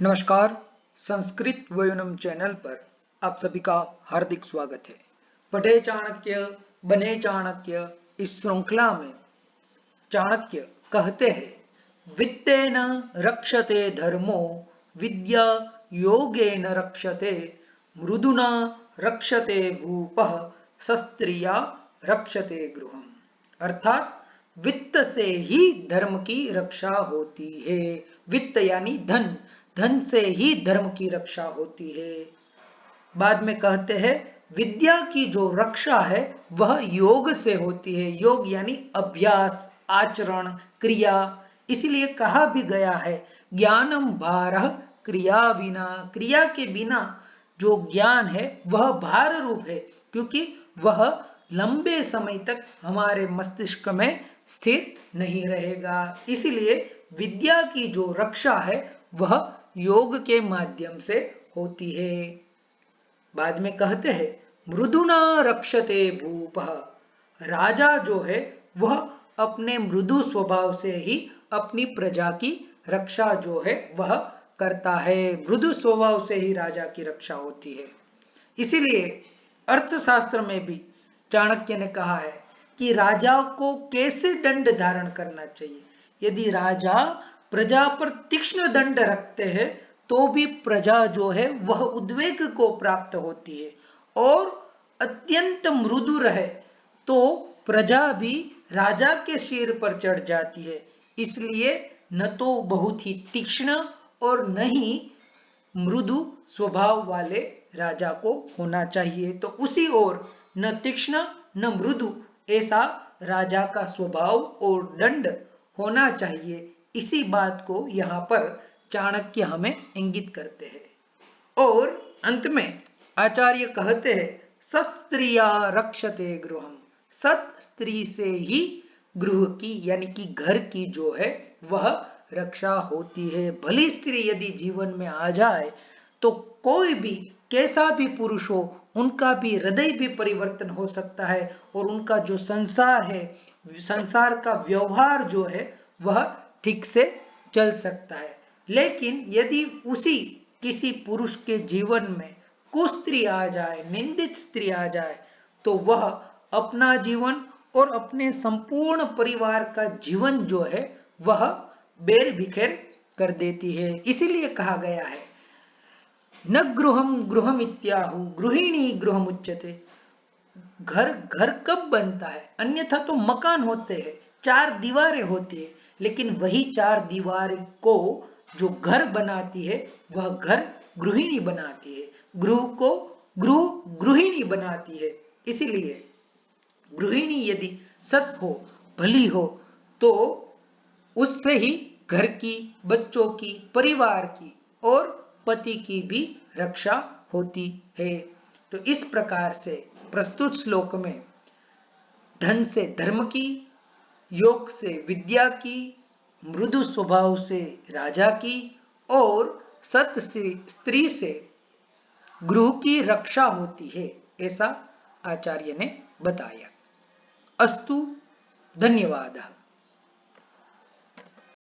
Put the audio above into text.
नमस्कार। संस्कृत वयोनम चैनल पर आप सभी का हार्दिक स्वागत है। पढ़े चाणक्य बने चाणक्य इस श्रृंखला में चाणक्य कहते हैं, वित्तेन रक्षते धर्मो विद्या योगेन रक्षते मृदुना रक्षते भूपः शस्त्रिया रक्षते गृहम। अर्थात वित्त से ही धर्म की रक्षा होती है। वित्त यानी धन, धन से ही धर्म की रक्षा होती है। बाद में कहते हैं, विद्या की जो रक्षा है वह योग से होती है। योग यानी अभ्यास, आचरण, क्रिया। इसलिए कहा भी गया है, ज्ञानम भारः क्रिया बिना। क्रिया के बिना जो ज्ञान है वह भार रूप है, क्योंकि वह लंबे समय तक हमारे मस्तिष्क में स्थिर नहीं रहेगा। इसलिए विद्या की जो रक्षा है वह योग के माध्यम से होती है। बाद में कहते हैं, मृदुना रक्षते भूपः। राजा जो है वह अपने मृदु स्वभाव से ही अपनी प्रजा की रक्षा जो है वह करता है। मृदु स्वभाव से ही राजा की रक्षा होती है। इसीलिए अर्थशास्त्र में भी चाणक्य ने कहा है कि राजा को कैसे दंड धारण करना चाहिए। यदि राजा प्रजा पर तीक्ष्ण दंड रखते हैं तो भी प्रजा जो है वह उद्वेग को प्राप्त होती है, और अत्यंत मृदु रहे तो प्रजा भी राजा के सिर पर चढ़ जाती है। इसलिए न तो बहुत ही तीक्ष्ण और न ही मृदु स्वभाव वाले राजा को होना चाहिए। तो उसी ओर न तीक्ष्ण न मृदु ऐसा राजा का स्वभाव और दंड होना चाहिए। इसी बात को यहाँ पर चाणक्य हमें इंगित करते हैं। और अंत में आचार्य कहते हैं, सत्स्त्रिया रक्षते गृहम। सत स्त्री से ही गृह की यानी कि घर की जो है वह रक्षा होती है। भली स्त्री यदि जीवन में आ जाए तो कोई भी कैसा भी पुरुष हो, उनका भी हृदय भी परिवर्तन हो सकता है, और उनका जो संसार है, संसार का व्यवहार जो है वह ठीक से चल सकता है। लेकिन यदि उसी किसी पुरुष के जीवन में कुस्त्री आ जाए, निंदित स्त्री आ जाए, तो वह अपना जीवन और अपने संपूर्ण परिवार का जीवन जो है वह बेर बिखेर कर देती है। इसीलिए कहा गया है, न गृहम गृहमित्याहु गृहिणी गृहमुच्यते। घर घर कब बनता है? अन्यथा तो मकान होते हैं, चार दीवारें होती है, लेकिन वही चार दीवार को जो घर बनाती है वह घर गृहिणी बनाती है। गृह को गृह गृहिणी बनाती है। इसीलिए गृहिणी यदि सत हो, भली हो, तो उससे ही घर की, बच्चों की, परिवार की और पति की भी रक्षा होती है। तो इस प्रकार से प्रस्तुत श्लोक में धन से धर्म की, योग से विद्या की, मृदु स्वभाव से राजा की और सत स्त्री से गृह की रक्षा होती है, ऐसा आचार्य ने बताया। अस्तु, धन्यवाद।